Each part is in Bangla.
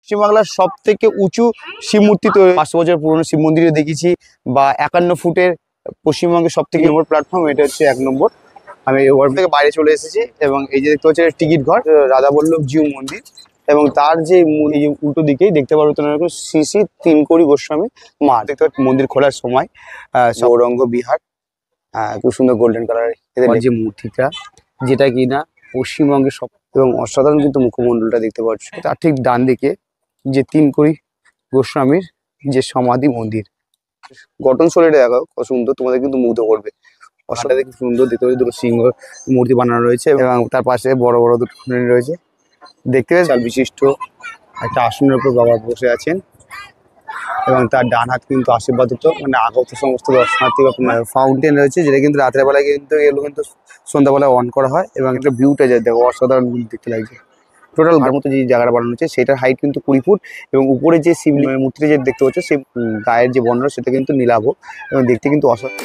পশ্চিমবাংলার সব থেকে উঁচু শিব মূর্তি তৈরি 500 বছর পুরনো শিব মন্দিরে দেখেছি বা 51 ফুটের পশ্চিমবঙ্গের সব থেকে নম্বর প্ল্যাটফর্ম এটা হচ্ছে 1 নম্বর। আমি ওয়ার্ড থেকে বাইরে চলে এসেছি এবং এই যে দেখতে পাচ্ছি টিকিট ঘর রাধাবল্লভ জিউ মন্দির এবং তার যে উল্টো দিকেই দেখতে পারবো তোমার শ্রী শ্রী তিনকড়ি গোস্বামী মা দেখতে পাচ্ছি মন্দির খোলার সময় সৌরঙ্গ বিহার খুব সুন্দর গোল্ডেন কালার এদের যে মূর্তিটা যেটা কিনা পশ্চিমবঙ্গের সব এবং অসাধারণ কিন্তু মুখমণ্ডলটা দেখতে পাচ্ছ। তার ঠিক ডান দিকে যে তিনকড়ি গোস্বামীর যে সমাধি মন্দির গঠনশৈলীটা দেখো কত সুন্দর, তোমাদের কিন্তু মুগ্ধ করবে। অসাধারণ খুব সুন্দর দেখতে পাচ্ছি, দুটো সিংহ মূর্তি বানানো রয়েছে এবং তার পাশে বড় বড় দুটো রয়েছে দেখতে পাচ্ছি। চাল বিশিষ্ট একটা আসনের উপর বাবা বসে আছেন এবং তার ডান হাত কিন্তু আশীর্বাদ হতো মানে আগত সমস্ত দর্শনার্থী ফাউন্টেন রয়েছে যেটা কিন্তু রাতের বেলায় কিন্তু এগুলো কিন্তু সন্ধ্যাবেলায় অন করা হয় এবং একটা ভিউটা যায় দেখো অসাধারণ দেখতে লাগছে। টোটাল গায়ের মতো যে জায়গাটা বানানো হচ্ছে সেটার হাইট কিন্তু 20 ফুট এবং উপরে যে শিবলিঙ্গের মূর্তিটা যে দেখতে পাচ্ছ সেই গায়ের যে বর্ণনা সেটা কিন্তু নীলাভ এবং দেখতে কিন্তু অসাধারণ।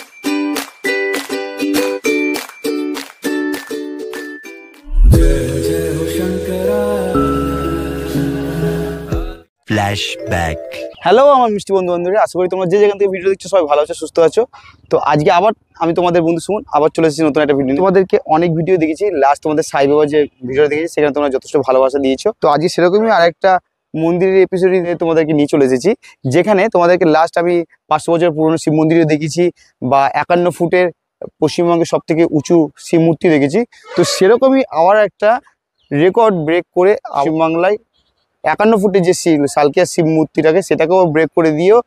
ফ্ল্যাশব্যাক। হ্যালো আমার মিষ্টি বন্ধুরা, আশা করি তোমরা যে যেখান থেকে ভিডিও দেখছো সবাই ভালো আছো, সুস্থ আছো। তো আজকে আবার আমি তোমাদের বন্ধু সুমন আবার চলে এসেছি নতুন একটা ভিডিও। তোমাদেরকে অনেক ভিডিও দেখেছি, লাস্ট তোমাদের সাই বাবা যে ভিডিও দেখেছি সেখানে তোমরা যথেষ্ট ভালোবাসা দিয়েছো। তো আজকে সেরকমই আরেকটা মন্দিরের এপিসোড তোমাদেরকে নিয়ে চলে এসেছি, যেখানে তোমাদেরকে লাস্ট আমি 500 বছর পুরনো শিব মন্দিরে দেখেছি বা 51 ফুটের পশ্চিমবঙ্গের সব থেকে উঁচু শিব মূর্তি দেখেছি। তো সেরকমই আবার একটা রেকর্ড ব্রেক করে বাংলায় 51 ফুটের যে সালকিয়া শিব মূর্তিটাকে সেটাকেও ব্রেক করে দিয়েও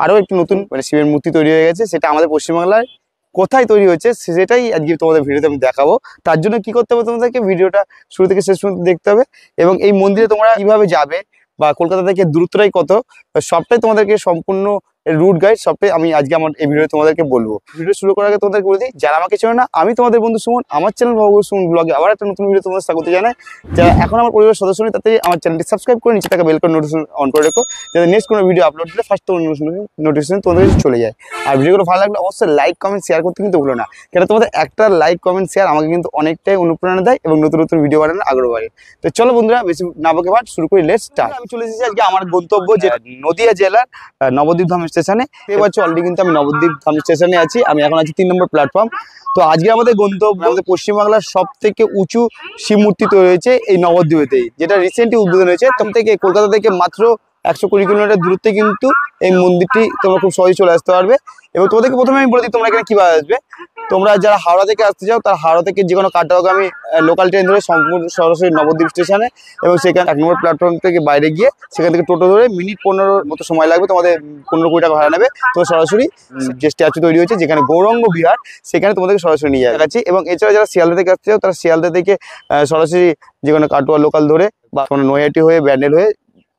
আরও একটি নতুন মানে শিবের মূর্তি তৈরি হয়ে গেছে। সেটা আমাদের পশ্চিমবাংলায় কোথায় তৈরি হচ্ছে সেটাই আজকে তোমাদের ভিডিওতে আমি দেখাবো। তার জন্য কি করতে হবে, তোমাদেরকে ভিডিওটা শুরু থেকে শেষ পর্যন্ত দেখতে হবে এবং এই মন্দিরে তোমরা কিভাবে যাবে বা কলকাতা থেকে দূরত্বটাই কত সবটাই তোমাদেরকে সম্পূর্ণ রুট গাইড সবটাই আমি আজকে আমার এই ভিডিওতে তোমাদেরকে বলবো। ভিডিও শুরু করার আগে তোমাদেরকে বলে দিই, যারা আমাকে চেনো না আমি তোমাদের বন্ধু সুমন, আমার চ্যানেল ভগবান সুমন ব্লগে আবার একটা নতুন ভিডিও তোমাদের স্বাগত জানাই। যারা এখন আমার পরিবারের সদস্য নেই তাতে আমার চ্যানেলটি সাবস্ক্রাইব করে নিচে থাকা বেল করে নোটিফিকেশন অন করে রেখো, যাতে নেক্সট কোনো ভিডিও আপলোড দিলে ফার্স্ট নোটিফিকেশন তোমাদের কাছে চলে যায়। আর ভিডিওগুলো ভালো লাগলে অবশ্যই লাইক কমেন্ট শেয়ার করতে কিন্তু ভুলো না, কেন তোমাদের একটা লাইক কমেন্ট শেয়ার আমাকে কিন্তু অনেকটাই অনুপ্রেরণা দেয় এবং নতুন নতুন ভিডিও বানানোর আগ্রহ বাড়ে। তো চলো বন্ধুরা বেশি না বকে বাট শুরু করি, লেটস স্টার্ট। আমি চলে এসেছি আজকে আমার গন্তব্য যে নদিয়া জেলার নবদ্বীপ ধাম স্টেশনে। অলরেডি কিন্তু আমি নবদ্বীপ ধাম স্টেশনে আছি, আমি এখন আছি 3 নম্বর প্ল্যাটফর্ম। তো আজকে আমাদের গন্তব্য আমাদের পশ্চিমবাংলার সব থেকে উঁচু শিব মূর্তি তৈরি হয়েছে এই নবদ্বীপেতেই, যেটা রিসেন্টলি উদ্বোধন হয়েছে। তখন থেকে কলকাতা থেকে মাত্র 120 কিলোমিটার দূরত্বে কিন্তু এই মন্দিরটি তোমরা খুব সহজে চলে আসতে পারবে। এবং তোমাদেরকে প্রথমে আমি বলে দিই তোমরা এখানে কিভাবে আসবে। তোমরা যারা হাওড়া থেকে আসতে চাও তারা হাওড়া থেকে যে কোনো কাটোয়াগামী লোকাল ট্রেন ধরে সম্পূর্ণ সরাসরি নবদ্বীপ স্টেশনে এবং সেখানে 1 নম্বর প্ল্যাটফর্ম থেকে বাইরে গিয়ে সেখান থেকে টোটো ধরে মিনিট 15 মতো সময় লাগবে, তোমাদের 15-20 টাকা ভাড়া নেবে। তো সরাসরি যে স্ট্যাচু তৈরি হয়েছে যেখানে গৌরাঙ্গ বিহার সেখানে তোমাদেরকে সরাসরি নিয়ে যাচ্ছি। এবং এছাড়া যারা শিয়ালদা থেকে আসতে চাও তারা শিয়ালদা থেকে সরাসরি যে কোনো কাটোয়া লোকাল ধরে বা তোমরা নৈহাটি হয়ে ব্যান্ডেল হয়ে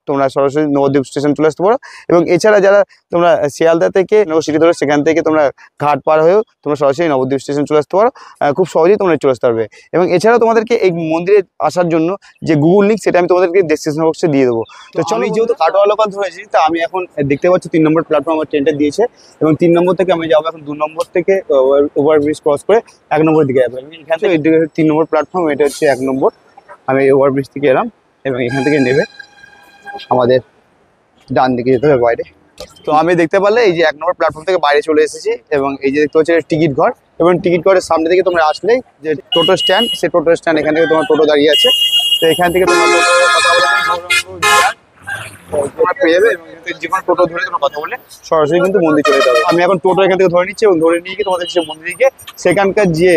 তোমরা সরাসরি নবদ্বীপ স্টেশন চলে আসতে পারো। এবং এছাড়া যারা তোমরা শিয়ালদা থেকে সিটি ধরো সেখান থেকে তোমরা ঘাট পার হয়েও তোমরা সরাসরি নবদ্বীপ স্টেশন চলে আসতে পারো, খুব সহজেই তোমরা চলে আসতে পারবে। এবং এছাড়াও তোমাদেরকে এই মন্দিরে আসার জন্য যে গুগল লিঙ্ক সেটা আমি তোমাদেরকে ডেসক্রিপশন বক্সে দিয়ে দেবো। তো চলো, আমি যেহেতু কাটোয়া লোকাল ধরেছি তা আমি এখন দেখতে পাচ্ছি 3 নম্বর প্ল্যাটফর্ম আমার ট্রেনটা দিয়েছে এবং 3 নম্বর থেকে আমি যাবো এখন 2 নম্বর থেকে ওভারব্রিজ ক্রস করে 1 নম্বর দিকে যাবো। এখান থেকে 3 নম্বর প্ল্যাটফর্ম, এটা হচ্ছে 1 নম্বর। আমি ওভারব্রিজ থেকে এলাম এবং এখান থেকে নেবে আমাদের ডান দিকে যেতে হবে বাইরে। তো আমি দেখতে পারলে এই যে 1 নম্বর প্ল্যাটফর্ম থেকে বাইরে চলে এসেছি এবং এই যে দেখতে পাচ্ছি টিকিট ঘর এবং টিকিট ঘরের সামনে থেকে তোমরা আসলেই যে টোটো স্ট্যান্ড, সেই টোটো স্ট্যান্ড এখান থেকে তোমার টোটো দাঁড়িয়ে আছে। তো এখান থেকে তোমরা তোমরা পেয়ে যাবে এবং যে কোনো টোটো ধরে তোমরা কথা বলে সরাসরি কিন্তু মন্দির চলে যাবে। আমি এখন টোটো এখান থেকে ধরে নিচ্ছি এবং ধরে নিয়ে গিয়ে তোমাদের সে মন্দিরকে সেখানকার যে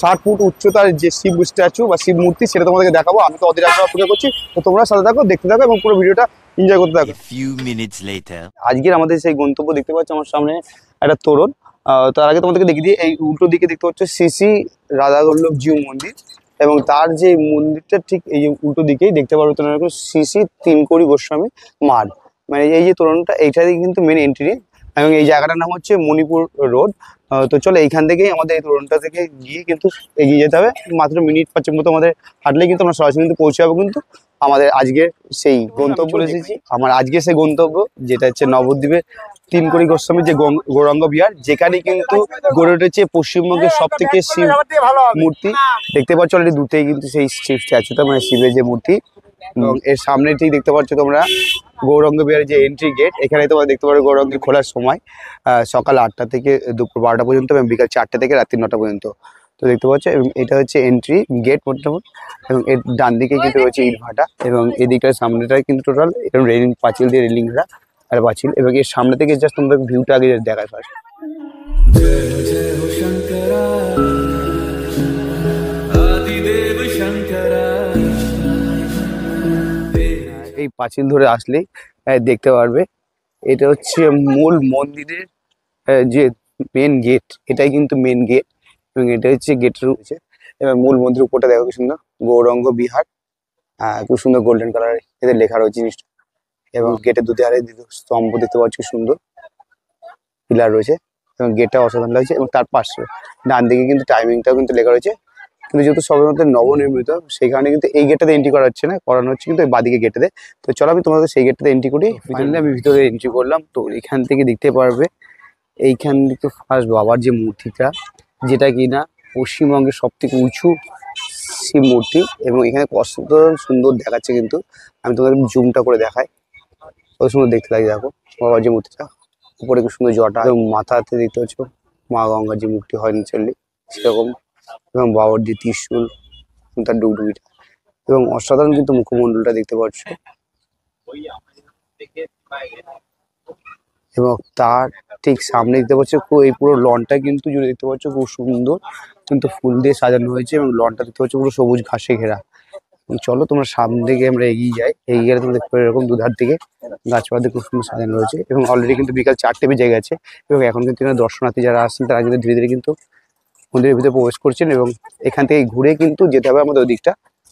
60 ফুট উচ্চতার যে শিব স্ট্যাচু বা শিব মূর্তি সেটা তোমাদেরকে দেখাবো। আমি তো অধীর আগ্রহে অপেক্ষা করছি, তো তোমরা সাথে থাকো, দেখতে থাকো এবং পুরো ভিডিওটা এনজয় করতে থাকো। আজকের আমাদের সেই গন্তব্য দেখতে পাচ্ছ আমার সামনে একটা তোরণ। তার আগে তোমাদেরকে দেখিয়ে দিই, এই উল্টো দিকে দেখতে পাচ্ছ শ্রী শ্রী রাধাবল্লভ জিউ মন্দির এবং তার যে মন্দিরটা ঠিক এই যে উল্টো দিকেই দেখতে পারবো তোমরা শ্রী শ্রী তিনকড়ি গোস্বামী মাঠ, মানে এই যে তোরণটা এইটা দিকে কিন্তু মেন এন্ট্রি এবং এই জায়গাটার নাম হচ্ছে মণিপুর রোড। তো চলো এইখান থেকেই আমাদের এই তোরণটা থেকে গিয়ে কিন্তু এগিয়ে যেতে হবে, মাত্র মিনিট 5 মতো আমাদের হাঁটলে কিন্তু আমরা সরাসরি কিন্তু পৌঁছে যাবো কিন্তু আমাদের আজকের সেই গন্তব্য এসেছি। আমার আজকে সেই গন্তব্য যেটা হচ্ছে নবদ্বীপের তিনকড়ি গোস্বামীর যে গৌরাঙ্গ বিহার, যেখানে কিন্তু গড়ে উঠেছে পশ্চিমবঙ্গের সব থেকে শিব মূর্তি। দেখতে পাচ্ছ অলরেডি দুটোই কিন্তু সেই শিব স্ট্যাচুটা মানে শিবের যে মূর্তি এবং এর সামনে ঠিক দেখতে পাচ্ছ তোমরা গৌরাঙ্গ বিহারের যে এন্ট্রি গেট, এখানে তোমরা দেখতে পারো গৌরাঙ্গের খোলার সময় সকাল 8টা থেকে দুপুর 12টা পর্যন্ত এবং বিকাল 4টে থেকে রাত্রি 9টা পর্যন্ত। তো দেখতে পাচ্ছ এবং এটা হচ্ছে এন্ট্রি গেট মোটামুটি, এবং এর ডান দিকে কিন্তু রয়েছে ইটভাটা এবং এদিকটার সামনেটাই কিন্তু টোটাল এরকম রেলিং পাঁচিল দিয়ে রেলিং করা আর পাঁচিল, এবং এর সামনে থেকে জাস্ট তোমরা ভিউটা আগে দেখায় ফার্স্ট। এই পাঁচিল ধরে আসলেই দেখতে পারবে এটা হচ্ছে মূল মন্দিরের যে মেন গেট, এটাই কিন্তু মেন গেট এবং এটা হচ্ছে গেটের রয়েছে এবং মূল মন্দিরের উপরটা দেখো কি সুন্দর গৌরাঙ্গ বিহার, খুব সুন্দর গোল্ডেন কালার এদের লেখা রয়েছে জিনিসটা, এবং গেটের দুধারে স্তম্ভ দেখতে পাচ্ছি সুন্দর পিলার রয়েছে এবং গেটটা অসাধারণ লাগছে। এবং তার পাশে ডান দিকে কিন্তু টাইমিংটাও কিন্তু লেখা রয়েছে, কিন্তু যেহেতু সবের মধ্যে নবনির্মিত সেই কারণে কিন্তু এই গেটটাতে এন্ট্রি করা হচ্ছে না, করানো হচ্ছে কিন্তু বাদিকে গেটেতে। তো চলো আমি তোমাদের সেই গেটটাতে এন্ট্রি করি। ফাইনালি আমি ভিতরে এন্ট্রি করলাম। তো এখান থেকে দেখতে পারবে এইখান থেকে ফার্স্ট বাবার যে মূর্তিটা, যেটা কিনা পশ্চিমবঙ্গের সব থেকে উঁচু শিব মূর্তি, এবং এখানে কত সুন্দর দেখাচ্ছে। কিন্তু আমি তোমাদের জুমটা করে দেখাই, কত সুন্দর দেখতে লাগে। দেখো বাবার যে মূর্তিটা, উপরে খুব সুন্দর জটা এবং মাথাতে দেখতে পাচ্ছ মা গঙ্গার যে মুখটি হয় নিচল্লি সেরকম, এবং বাবার যে ত্রিশূল তার ডুগডুগিটা, এবং অসাধারণ কিন্তু মুখমণ্ডলটা দেখতে পাচ্ছ। এবং তার ঠিক সামনে দেখতে পাচ্ছ এই পুরো লনটা কিন্তু জুড়ে দেখতে পাচ্ছ খুব সুন্দর কিন্তু ফুল দিয়ে সাজানো হয়েছে, এবং লনটা দেখতে পাচ্ছ পুরো সবুজ ঘাসে ঘেরা। চলো তোমরা সামনে দিকে আমরা এগিয়ে যাই, এগিয়ে গেলে তোমরা দেখতে পাবে এরকম দুধার দিকে গাছপালা দিয়ে খুব সুন্দর সাজানো রয়েছে, এবং অলরেডি কিন্তু বিকাল 4টে বেজে গেছে এবং এখন কিন্তু দর্শনার্থী যারা আসছেন তারা কিন্তু ধীরে ধীরে কিন্তু মন্দিরের ভিতরে প্রবেশ করছেন, এবং এখান থেকে ঘুরে কিন্তু যেতে হবে আমাদের ওই দিকটা।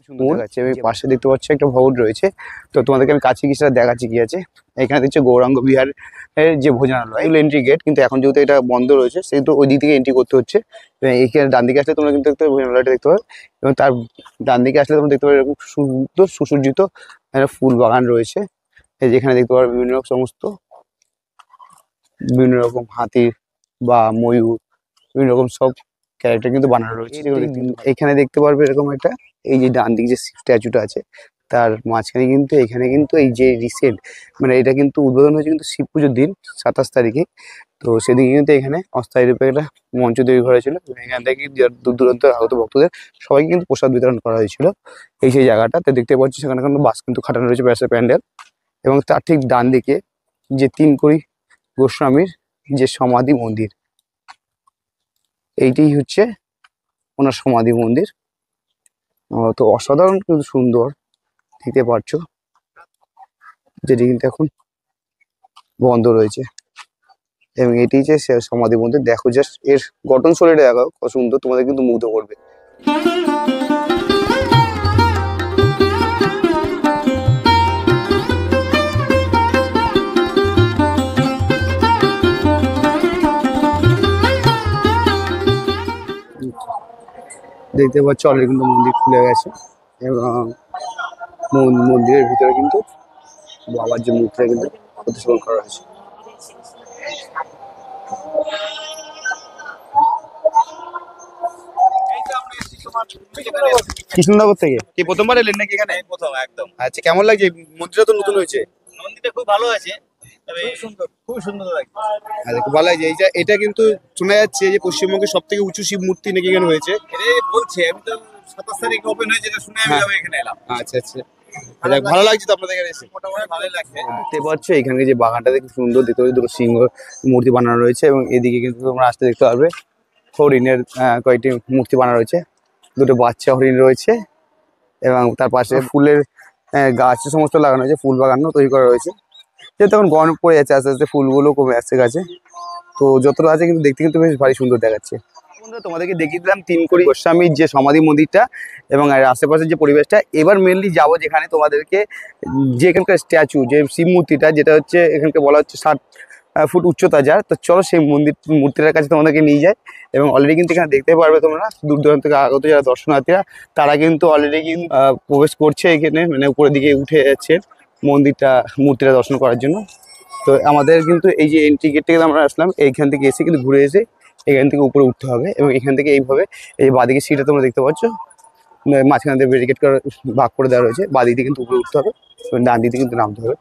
সুন্দর আছে এবং পাশে দেখতে পাচ্ছ একটা ভবন রয়েছে। তো তোমাদেরকে আমি কাছে কিছু দেখাচ্ছি কি আছে। এখানে দেখছো গৌরাঙ্গ বিহারের যে ভোজনালয়, এগুলো এন্ট্রি গেট, কিন্তু এখন যেহেতু এটা বন্ধ রয়েছে সেহেতু ওই দিক থেকে এন্ট্রি করতে হচ্ছে। এইখানে ডান দিকে আসলে তোমরা কিন্তু দেখতে পাবে ভোজনালয়টা দেখতে পাবে, এবং তার ডান দিকে আসলে তোমরা দেখতে পাবে এরকম সুন্দর সুসজ্জিত ফুল বাগান রয়েছে, যেখানে দেখতে পাবে বিভিন্ন রকম হাতি বা ময়ূর বিভিন্ন রকম সব ক্যারেক্টার কিন্তু বানানো রয়েছে। এখানে দেখতে পারবে এরকম একটা এই যে ডান দিকে যে স্ট্যাচুটা আছে তার মাঝখানে কিন্তু এখানে কিন্তু এই যে রিসেন্ট মানে এটা কিন্তু উদ্বোধন হয়েছে কিন্তু শিব পুজোর দিন 27 তারিখে। তো সেদিকে কিন্তু এখানে অস্থায়ী রূপে একটা মঞ্চ তৈরি করা হয়েছিল, এখান থেকে দূর দূরান্ত আগত ভক্তদের সবাইকে কিন্তু প্রসাদ বিতরণ করা হয়েছিল এই সেই জায়গাটা। তো দেখতে পাচ্ছি সেখানে কিন্তু বাস কিন্তু খাটানো রয়েছে ব্যাসের প্যান্ডেল, এবং তার ঠিক ডান দিকে যে 3 কোটি গোস্বামীর যে সমাধি মন্দির, এইটাই হচ্ছে ওনার সমাধি মন্দির। তো অসাধারণ কিন্তু সুন্দর দেখতে পাচ্ছ, যেটি কিন্তু এখন বন্ধ রয়েছে, এবং এটি যে সমাধি মন্দির। দেখো জাস্ট এর গঠন শৈলীটা দেখো কত সুন্দর, তোমাদের কিন্তু মুগ্ধ করবে। দেখতে পাচ্ছ অলরেডি কিন্তু মন্দির খুলে গেছে, এবং মন্দিরের ভিতরে কিন্তু বাবার যে মুখটা কিন্তু প্রতিষ্ঠাপন করা হয়েছে। কৃষ্ণনগর থেকে কি প্রথমবার এলেন নাকি এখানে? প্রথম একদম। আচ্ছা, কেমন লাগছে? মন্দিরটা তো নতুন হয়েছে। মন্দিরটা খুব ভালো আছে, তবে খুব সুন্দর লাগছে। আচ্ছা, খুব ভালো লাগছে। এটা কিন্তু শোনা যাচ্ছে যে পশ্চিমবঙ্গের সব থেকে উঁচু শিব মূর্তি নাকি এখানে হয়েছে। এটাই বলছে, আমি তো 27 তারিখ ওপেন হয়েছে এটা শুনে আমি এখানে এলাম। আচ্ছা আচ্ছা, ভালো লাগছে তো আপনাদের এখানে এসে? মোটামুটি ভালোই লাগছে। দেখতে পাচ্ছ এখানে যে বাগানটা দেখে সুন্দর, দেখতে পাচ্ছ দুটো সিংহ মূর্তি বানানো রয়েছে, এবং এদিকে কিন্তু তোমরা আসতে দেখতে পারবে হরিণের কয়েকটি মূর্তি বানানো রয়েছে, দুটো বাচ্চা হরিণ রয়েছে, এবং তার পাশে ফুলের গাছ সমস্ত লাগানো হয়েছে, ফুল বাগানও তৈরি করা রয়েছে। যেহেতু এখন গরম পড়ে যাচ্ছে আস্তে আস্তে ফুলগুলো কমে আসছে গাছে, তো যতটা আছে কিন্তু দেখতে কিন্তু বেশ ভারী সুন্দর দেখাচ্ছে। বন্ধুরা তোমাদেরকে দেখিয়ে দিলাম 3 কোটি গোস্বামীর যে সমাধি মন্দিরটা এবং আশেপাশের যে পরিবেশটা। এবার মেনলি যাবো যেখানে তোমাদেরকে যে এখানকার স্ট্যাচু যে শিব মূর্তিটা, যেটা হচ্ছে এখানকে বলা হচ্ছে 60 ফুট উচ্চতা যার। তো চলো সেই মূর্তিটার কাছে তোমাদেরকে নিয়ে যায়, এবং অলরেডি কিন্তু এখানে দেখতে পারবে তোমরা দূর দূরান্ত থেকে আগত যারা দর্শনার্থীরা তারা কিন্তু অলরেডি কিন্তু প্রবেশ করছে এখানে, মানে উপরের দিকে উঠে যাচ্ছে মূর্তিটা দর্শন করার জন্য। তো আমাদের কিন্তু এই যে এন্ট্রি গেট থেকে আমরা আসলাম, এইখান থেকে এসে কিন্তু ঘুরে এসে এখান থেকে উপরে উঠতে হবে, এবং এখান থেকে এইভাবে এই বাঁদিকে সিটটা তোমরা দেখতে পাচ্ছ, মাঝখানে দিয়ে ব্যারিকেড করে ভাগ করে দেওয়া রয়েছে। বাঁ দিকে কিন্তু উপরে উঠতে হবে এবং ডান দিকে কিন্তু নামতে হবে।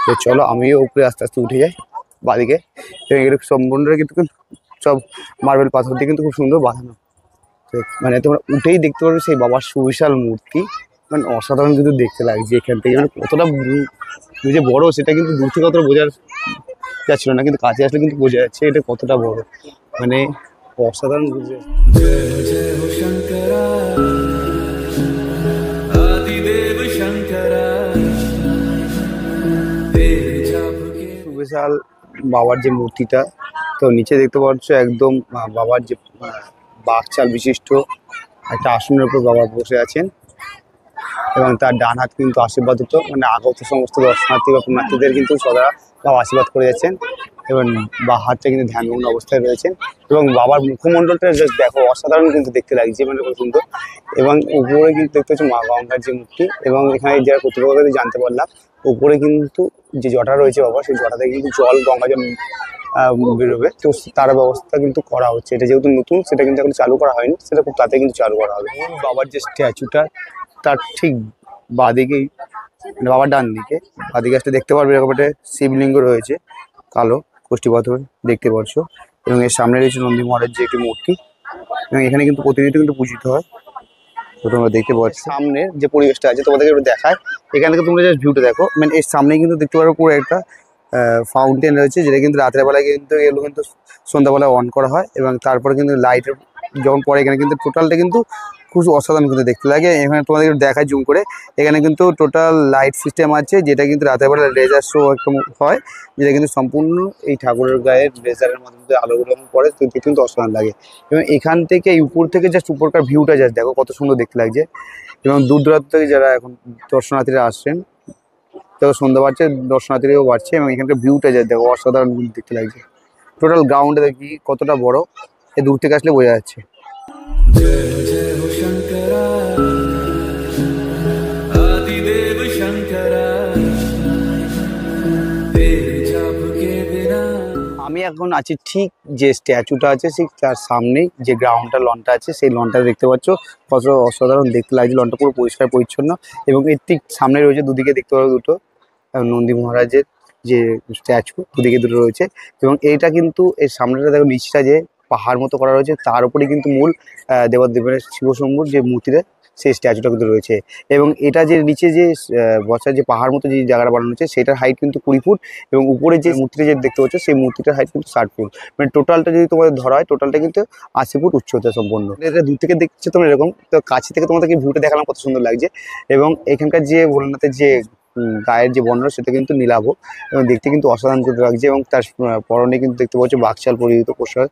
তো চলো আমিও উপরে আস্তে আস্তে উঠে যাই বাঁদিকে। এবং এগুলো সম্পূর্ণটা কিন্তু সব মার্বেল পাথর দিয়ে কিন্তু খুব সুন্দর বাঁধানো। তো মানে তোমরা উঠেই দেখতে পারবে সেই বাবার সুবিশাল মূর্তি, মানে অসাধারণ কিন্তু দেখতে লাগছে এখান থেকে। মানে কতটা যে বড় সেটা কিন্তু দূর থেকে অতটা বোঝার যাচ্ছিল না, কিন্তু কাছে আসলে কিন্তু বোঝা যাচ্ছে এটা কতটা বড়, মানে অসাধারণ বুঝে। বিশাল বাবার যে মূর্তিটা, তো নিচে দেখতে পাচ্ছ একদম বাবার যে বাঘচাল বিশিষ্ট একটা আসনের উপর বাবা বসে আছেন এবং তার ডান হাত কিন্তু আশীর্বাদ হতো, মানে আগত সমস্ত দর্শনার্থী বা পুণ্যার্থীদের কিন্তু সদা বাবা আশীর্বাদ করে যাচ্ছেন এবং বা হাতটা কিন্তু ধ্যানমগ্ন অবস্থায় রয়েছেন। এবং বাবার মুখমণ্ডলটা জাস্ট দেখো অসাধারণ কিন্তু দেখতে লাগছে, মানে খুব সুন্দর। এবং উপরে কিন্তু দেখতে পাচ্ছ মা গঙ্গার যে মূর্তি, এবং এখানে যারা কর্তৃপক্ষ জানতে পারলাম উপরে কিন্তু যে জটা রয়েছে বাবা, সেই জটা থেকে কিন্তু জল গঙ্গা জল বেরোবে, তো তার ব্যবস্থা কিন্তু করা হচ্ছে। এটা যেহেতু নতুন, সেটা কিন্তু এখন চালু করা হয়নি, সেটা খুব তাড়াতাড়ি কিন্তু চালু করা হবে। বাবার যে স্ট্যাচুটা তার ঠিক বাঁদিকেই, মানে বাবার ডান দিকে বাঁদিকে আসতে দেখতে পারবে এরকম একটা শিবলিঙ্গ রয়েছে, কালো কষ্টি পাথর দেখতে পাচ্ছ। এবং এর সামনে রয়েছে নন্দী মহারাজ যে একটি মূর্তি, এবং এখানে কিন্তু প্রতিনিয়ত কিন্তু পূজিত হয়। তো তোমরা দেখতে পাচ্ছ সামনের যে পরিবেশটা আছে তোমাদেরকে একটু দেখায়। এখান থেকে তোমরা জাস্ট ভিউটা দেখো, মানে এর সামনে কিন্তু দেখতে পারো পুরো একটা ফাউন্টেন রয়েছে, যেটা কিন্তু রাতের বেলায় কিন্তু এগুলো কিন্তু সন্ধ্যাবেলায় অন করা হয়। এবং তারপরে কিন্তু লাইটের যখন পরে এখানে কিন্তু টোটালটা কিন্তু খুব অসাধারণ কিন্তু দেখতে লাগে। এখানে তোমাদের দেখায় জুম করে, এখানে কিন্তু টোটাল লাইট সিস্টেম আছে, যেটা কিন্তু রাতের বেলা লেজার শো একটা হয়, যেটা কিন্তু সম্পূর্ণ এই ঠাকুরের গায়ে লেজারের মাধ্যমে আলোগুলো পড়ে, তো দেখতে কিন্তু অসাধারণ লাগে। এবং এখান থেকে এই উপর থেকে জাস্ট উপরকার ভিউটা জাস্ট দেখো কত সুন্দর দেখতে লাগছে। এবং দূর দূরান্ত থেকে যারা এখন দর্শনার্থীরা আসছেন, তো সন্ধ্যা বাড়ছে, দর্শনার্থীরাও বাড়ছে, এবং এখানকার ভিউটা জাস্ট দেখো অসাধারণ দেখতে লাগছে। টোটাল গ্রাউন্ডে দেখি কতটা বড়, এই দূর থেকে আসলে বোঝা যাচ্ছে। আমি এখন আছি ঠিক যে স্ট্যাচুটা আছে সেই তার সামনেই, যে গ্রাউন্ডটা লনটা আছে সেই লনটা দেখতে পাচ্ছ কত অসাধারণ দেখতে লাগছে। লনটা পুরো পরিষ্কার পরিচ্ছন্ন, এবং এর ঠিক সামনে রয়েছে দুদিকে দেখতে পাবো দুটো নন্দী মহারাজের যে স্ট্যাচু, দুদিকে দুটো রয়েছে। এবং এইটা কিন্তু এর সামনেটা দেখো নিচটা যে পাহাড় মতো করা রয়েছে, তার উপরে কিন্তু মূল দেবাদেবের শিবশম্ভুর যে মূর্তিটা সেই স্ট্যাচুটা কিন্তু রয়েছে। এবং এটা যে নিচে যে বসার যে পাহাড় মতো যে জায়গাটা বানানো হচ্ছে, সেটার হাইট কিন্তু 20 ফুট, এবং উপরে যে মূর্তিটা যে দেখতে পাচ্ছ সেই মূর্তিটার হাইট কিন্তু 60 ফুট। মানে টোটালটা যদি তোমাদের ধরা হয়, টোটালটা কিন্তু 80 ফুট উচ্চতা সম্পন্ন। এটা দূর থেকে দেখছো তোমরা এরকম, তো কাছে থেকে তোমাদেরকে ভিউটা দেখালাম কত সুন্দর লাগছে। এবং এখানকার যে ভোলানাথের যে গায়ের যে বর্ণ, সেটা কিন্তু নীলাভ, এবং দেখতে কিন্তু অসাধারণ কিন্তু লাগছে। এবং তার পরনে কিন্তু দেখতে পাচ্ছ বাঘচাল পরিহিত পোশাক,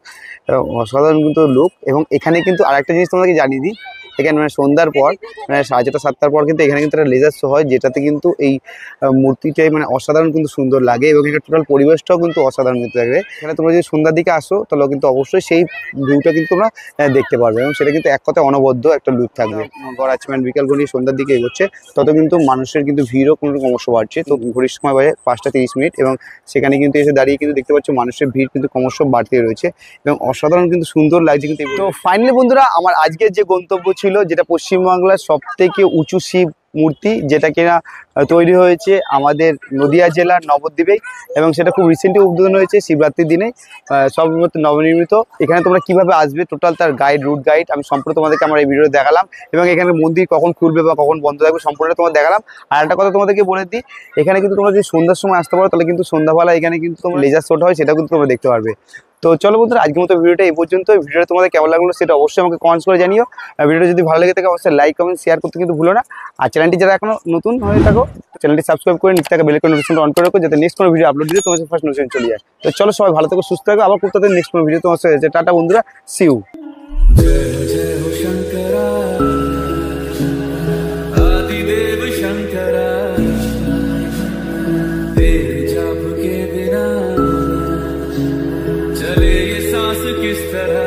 অসাধারণ কিন্তু লুক। এবং এখানে কিন্তু আরেকটা জিনিস তোমাদেরকে জানিয়ে দিই, এখানে মানে সন্ধ্যার পর মানে 6:30 7টার পর কিন্তু এখানে কিন্তু একটা লেজার শো হয়, যেটাতে কিন্তু এই মূর্তিটাই মানে অসাধারণ কিন্তু সুন্দর লাগে। এবং এখানে টোটাল পরিবেশটাও কিন্তু অসাধারণ কিন্তু লাগে। এখানে তোমরা যদি সন্ধ্যার দিকে আসো, তাহলে কিন্তু অবশ্যই সেই ভিউটা কিন্তু তোমরা দেখতে পারবে, এবং সেটা কিন্তু এক কথায় অনবদ্য একটা লুক থাকবে। গড়াচ্ছম্যান বিকাল ঘড়ি সন্ধ্যার দিকে এগোচ্ছে, তত কিন্তু মানুষের কিন্তু ভিড়ও কোনো ক্রমশ বাড়ছে। তো ঘড়ির সময় বাজে 5টা 30 মিনিট, এবং সেখানে কিন্তু এসে দাঁড়িয়ে কিন্তু দেখতে পাচ্ছ মানুষের ভিড় কিন্তু ক্রমশ বাড়তে রয়েছে, এবং অসাধারণ কিন্তু সুন্দর লাগছে কিন্তু। তো ফাইনালি বন্ধুরা, আমার আজকের যে গন্তব্য ছিল, যেটা পশ্চিমবাংলার সবথেকে উঁচু শিব মূর্তি, যেটা কিনা তৈরি হয়েছে আমাদের নদিয়া জেলার নবদ্বীপে, এবং সেটা খুব রিসেন্টলি উদ্বোধন হয়েছে শিবরাত্রির দিনে, সব নবনির্মিত। এখানে তোমরা কিভাবে আসবে, টোটাল তার গাইড, রুট গাইড আমি সম্পূর্ণ তোমাদেরকে আমার এই ভিডিওতে দেখালাম। এবং এখানে মন্দির কখন খুলবে বা কখন বন্ধ থাকবে সম্পূর্ণ তোমাদের দেখালাম। আর একটা কথা তোমাদেরকে বলে দিই, এখানে কিন্তু তোমরা যদি সন্ধ্যার সময় আসতে পারো, তাহলে কিন্তু সন্ধ্যাবেলা এখানে কিন্তু তোমার লেজার শোটা হয়, সেটা কিন্তু তোমরা দেখতে পারবে। তো চলো বন্ধুরা, আজকের মতো ভিডিওটা এই পর্যন্ত। ভিডিওটা তোমাদের কেমন লাগলো সেটা অবশ্যই আমাকে কমেন্টস করে জানিও। ভিডিওটা যদি ভালো লেগে থাকে অবশ্যই লাইক, কমেন্ট, শেয়ার করতে কিন্তু ভুলো না। আর চ্যানেলটি যারা এখনো নতুন হয়ে থাকো, চ্যানেলটি সাবস্ক্রাইব করে নিচে থাকা বেল আইকন নোটিফিকেশনটা অন করে রাখো, যাতে নেক্সট কোনো ভিডিও আপলোড দিলে তোমার সাথে ফার্স্ট নোটিফিকেশন চলে যায়। তো চলো সবাই ভালো থেকো, সুস্থ থাকো, আবার করতে নেক্সট কোনো ভিডিও তোমার সাথে। টাটা বন্ধুরা, সি ইউ। किस तरह